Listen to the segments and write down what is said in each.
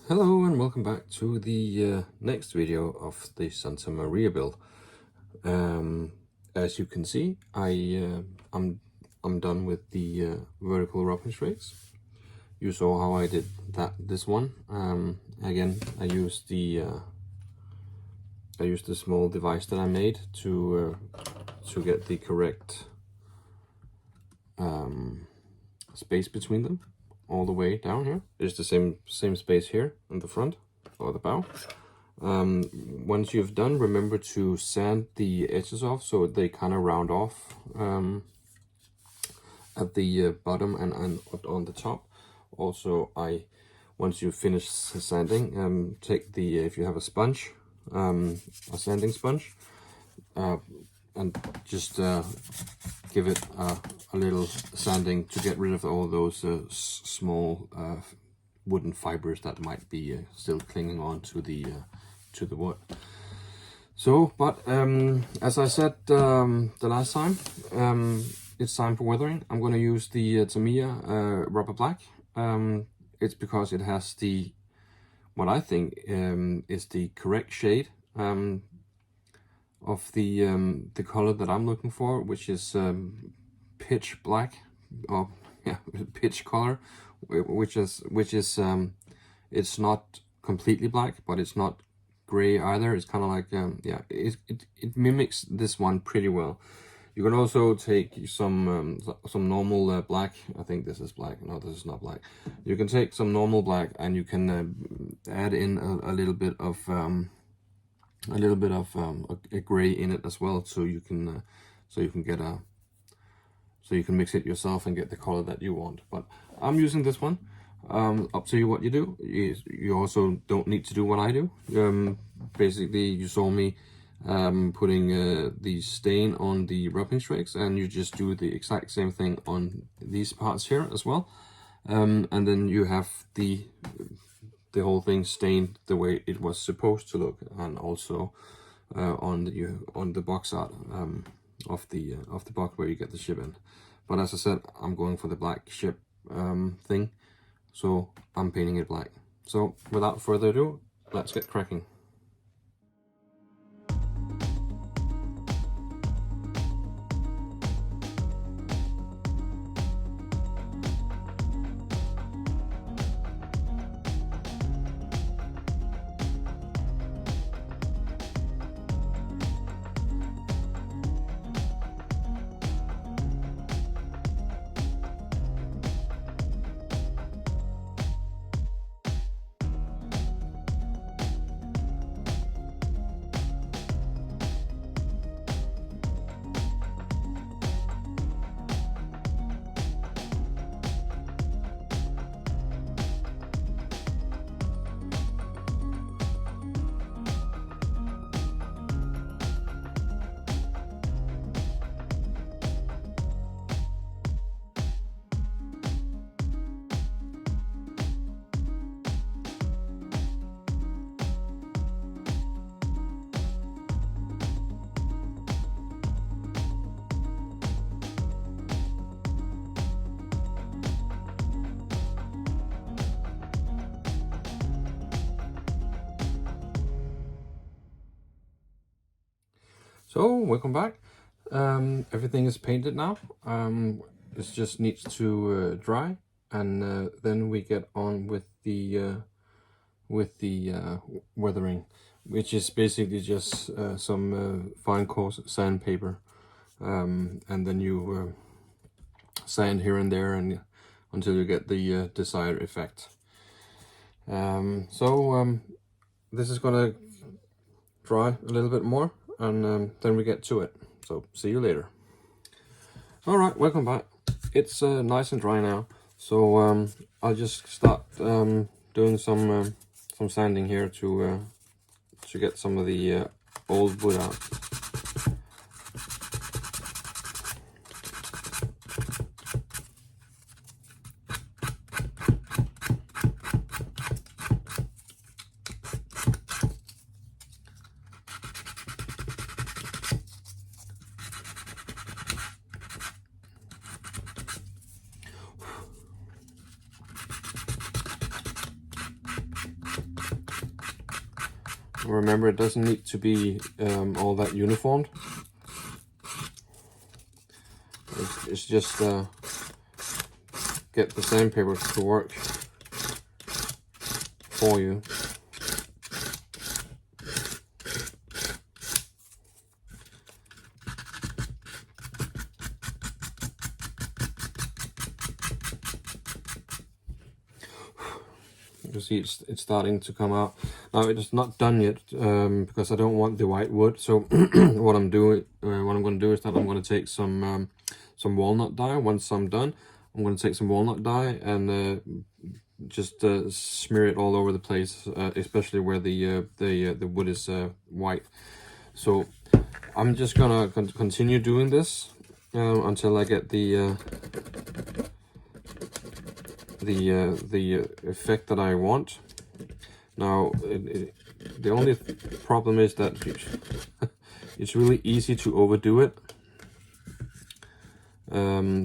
Hello and welcome back to the next video of the Santa Maria build. As you can see, I'm done with the vertical roping strakes. You saw how I did this one. Again, I used the small device that I made to get the correct space between them. All the way down here. There's the same space here in the front or the bow. Once you've done, remember to sand the edges off so they kind of round off at the bottom and on the top. Also, once you finish sanding, take the if you have a sponge, a sanding sponge, and just give it a little sanding to get rid of all those small wooden fibers that might be still clinging on to the wood. So, but as I said the last time, it's time for weathering. I'm going to use the Tamiya Rubber Black. It's because it has what I think is the correct shade of the color that I'm looking for, which is pitch black, or yeah, pitch color, which is it's not completely black, but it's not gray either. It's kind of like yeah, it mimics this one pretty well. You can also take some normal black. I think this is black. No, this is not black. You can take some normal black and you can add in a little bit of a gray in it as well, so you can mix it yourself and get the color that you want. But I'm using this one. Up to you what you do. You also don't need to do what I do. Basically, you saw me putting the stain on the rubbing strakes, and you just do the exact same thing on these parts here as well. And then you have the whole thing stained the way it was supposed to look, and also on the box art of the box where you get the ship in. But as I said, I'm going for the black ship thing, so I'm painting it black. So without further ado, let's get cracking. So welcome back. Everything is painted now. It just needs to dry, and then we get on with the weathering, which is basically just some fine coarse sandpaper, and then you sand here and there, and until you get the desired effect. This is gonna dry a little bit more, and then we get to it. So see you later. All right, welcome back. It's nice and dry now, so I'll just start doing some sanding here to get some of the old wood out. Remember, it doesn't need to be all that uniformed. It's just get the sandpaper to work for you. You see it's starting to come out. Now it is not done yet because I don't want the white wood. So what I'm going to do is that I'm going to take some walnut dye. Once I'm done, I'm going to take some walnut dye and just smear it all over the place, especially where the wood is white. So I'm just gonna continue doing this until I get the effect that I want. Now the only problem is that it's really easy to overdo it,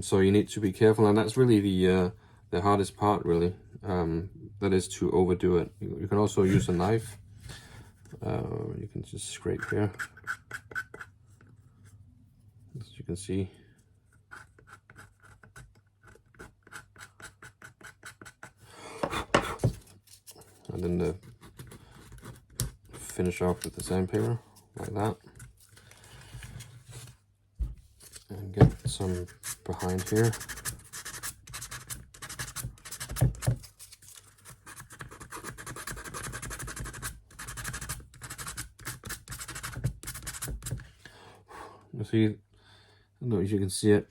so you need to be careful, and that's really the hardest part, really. That is to overdo it. You can also use a knife. You can just scrape here, as you can see. And then finish off with the sandpaper like that, and get some behind here. You see, I don't know if you can see it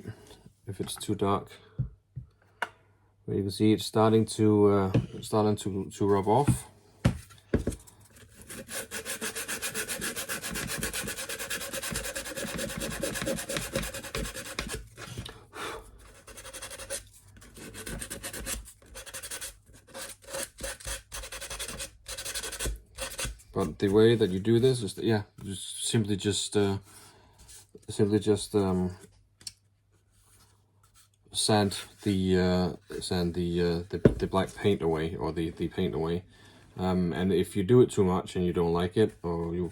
if it's too dark, but you can see it's starting to rub off. But the way that you do this is that, yeah, just simply just sand the black paint away, or the paint away. And if you do it too much and you don't like it, or you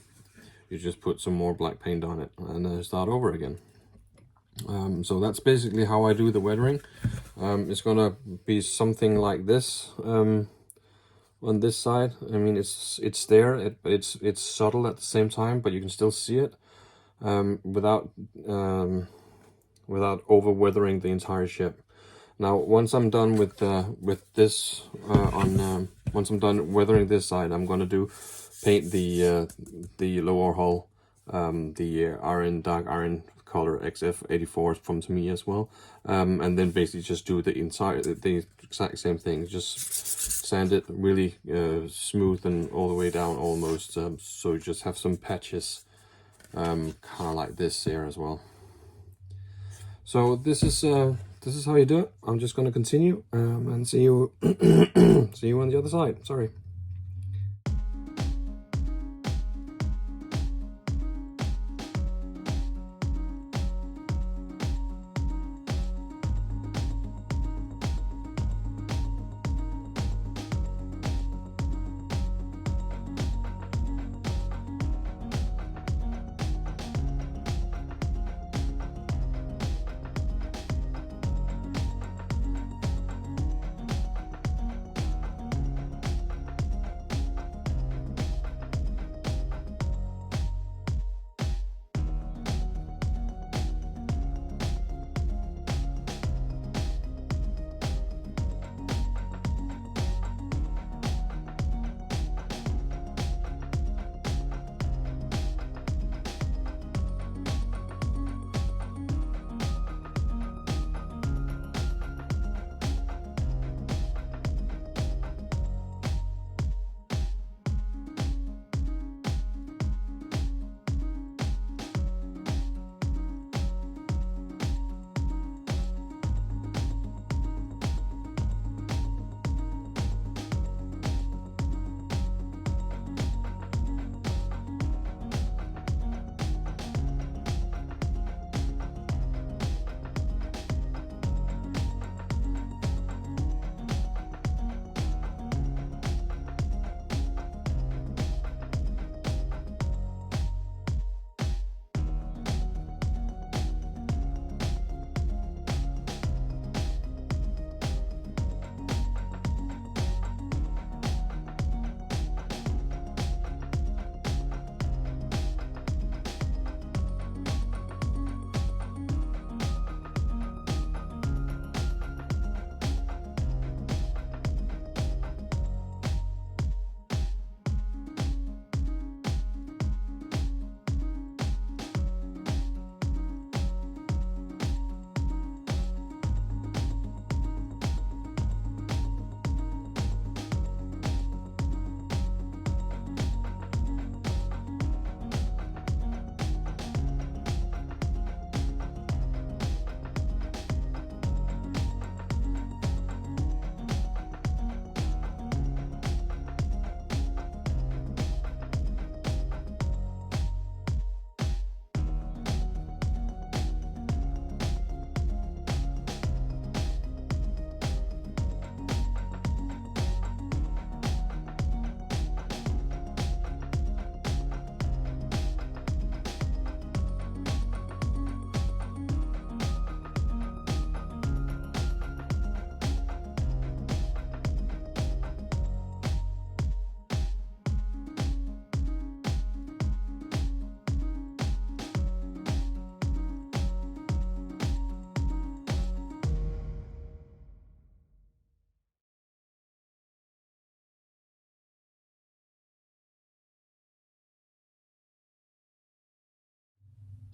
just put some more black paint on it and start over again. So that's basically how I do the weathering. It's gonna be something like this. On this side, I mean, it's there, but it's subtle at the same time, but you can still see it without over weathering the entire ship. Now, once I'm done with this once I'm done weathering this side, I'm gonna paint the lower hull, the dark iron color XF84 from Tamiya as well, and then basically just do the exact same thing. Just sand it really smooth and all the way down almost, so you just have some patches, kind of like this here as well. So this is how you do it. I'm just going to continue and see you see you on the other side. Sorry.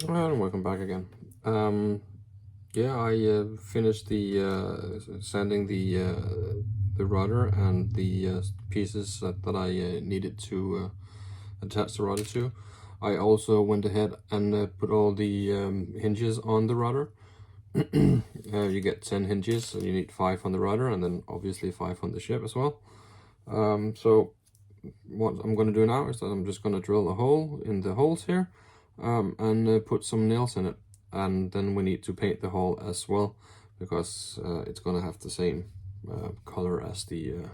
And welcome back again. Yeah, I finished the sanding the rudder and the pieces that I needed to attach the rudder to. I also went ahead and put all the hinges on the rudder. You get 10 hinges, and you need 5 on the rudder, and then obviously 5 on the ship as well. So what I'm going to do now is that I'm just going to drill a hole in the holes here, and put some nails in it, and then we need to paint the hole as well, because it's going to have the same color as the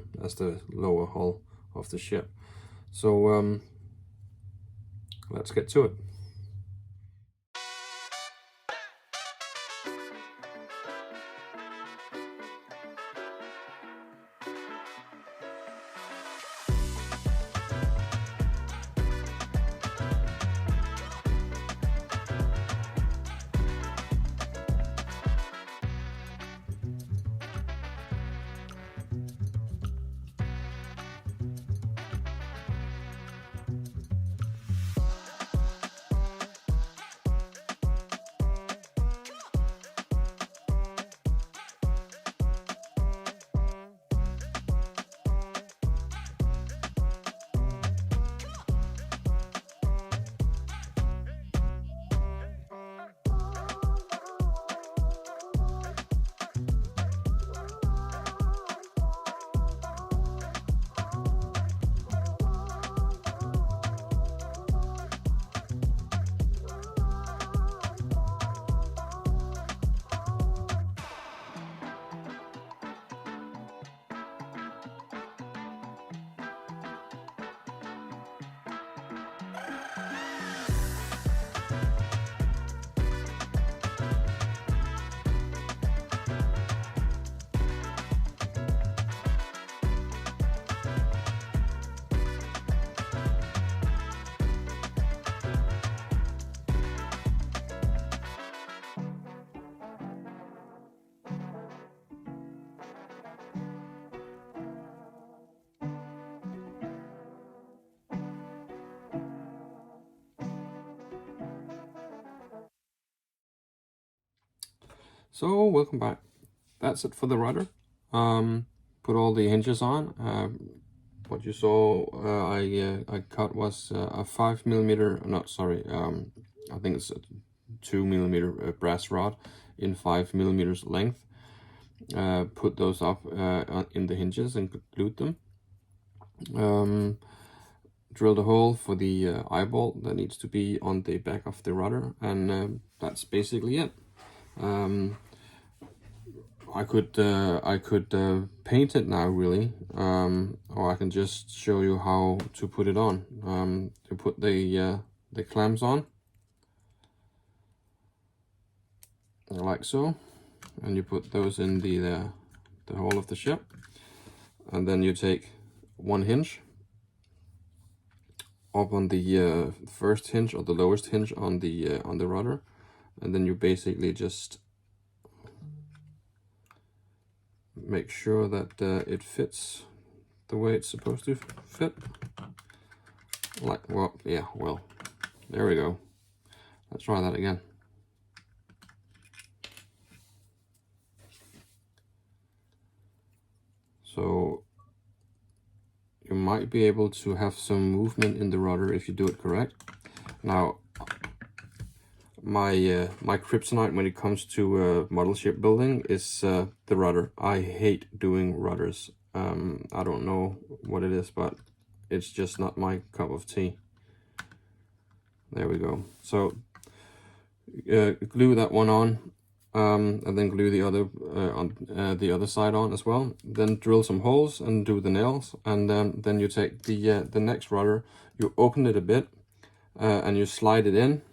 lower hull of the ship. So let's get to it. So welcome back. That's it for the rudder. Put all the hinges on. What you saw I cut was a 5mm, not sorry, I think it's a 2mm brass rod in 5mm length. Put those up in the hinges and glued them. Drilled a hole for the eyeball that needs to be on the back of the rudder, and that's basically it. I could paint it now, really, or I can just show you how to put it on. To put the clamps on, like so, and you put those in the hole of the ship, and then you take one hinge up on the first hinge, or the lowest hinge on the rudder, and then you basically just make sure that it fits the way it's supposed to fit. Like, well, yeah, well, there we go. Let's try that again. So you might be able to have some movement in the rudder if you do it correct. Now, my kryptonite when it comes to model ship building is the rudder. I hate doing rudders. I don't know what it is, but it's just not my cup of tea. There we go. So glue that one on, and then glue the other on the other side on as well. Then drill some holes and do the nails, and then you take the next rudder, you open it a bit, and you slide it in.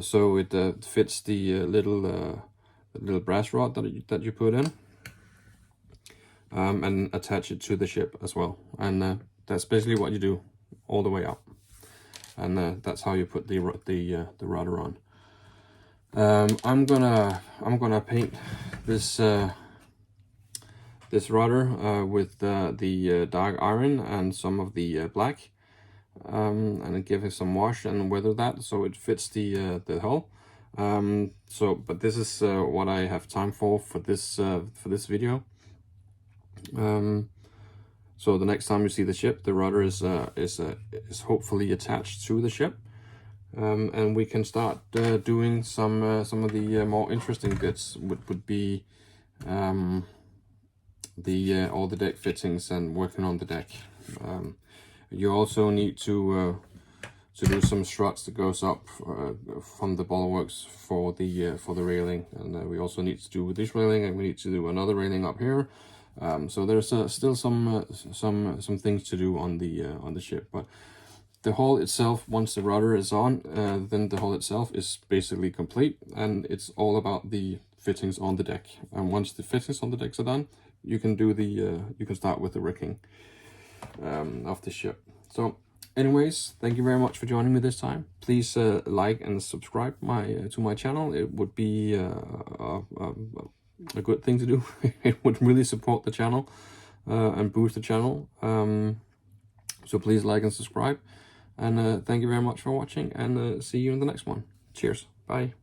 So it fits the little brass rod that you put in, and attach it to the ship as well. And that's basically what you do all the way up. And that's how you put the rudder on. I'm gonna paint this this rudder with the dark iron and some of the black. and give it some wash and weather that so it fits the hull. But this is what I have time for this video. So the next time you see the ship, the rudder is hopefully attached to the ship, and we can start doing some of the more interesting bits. Would be all the deck fittings and working on the deck. You also need to do some struts that goes up from the bulwarks for the railing, and we also need to do this railing, and we need to do another railing up here. So there's still some things to do on the ship, but the hull itself, once the rudder is on, then the hull itself is basically complete, and it's all about the fittings on the deck. And once the fittings on the decks are done, you can do you can start with the rigging of the ship. So anyways, thank you very much for joining me this time. Please like and subscribe to my channel. It would be a good thing to do. It would really support the channel and boost the channel. So please like and subscribe, and thank you very much for watching, and see you in the next one. Cheers. Bye.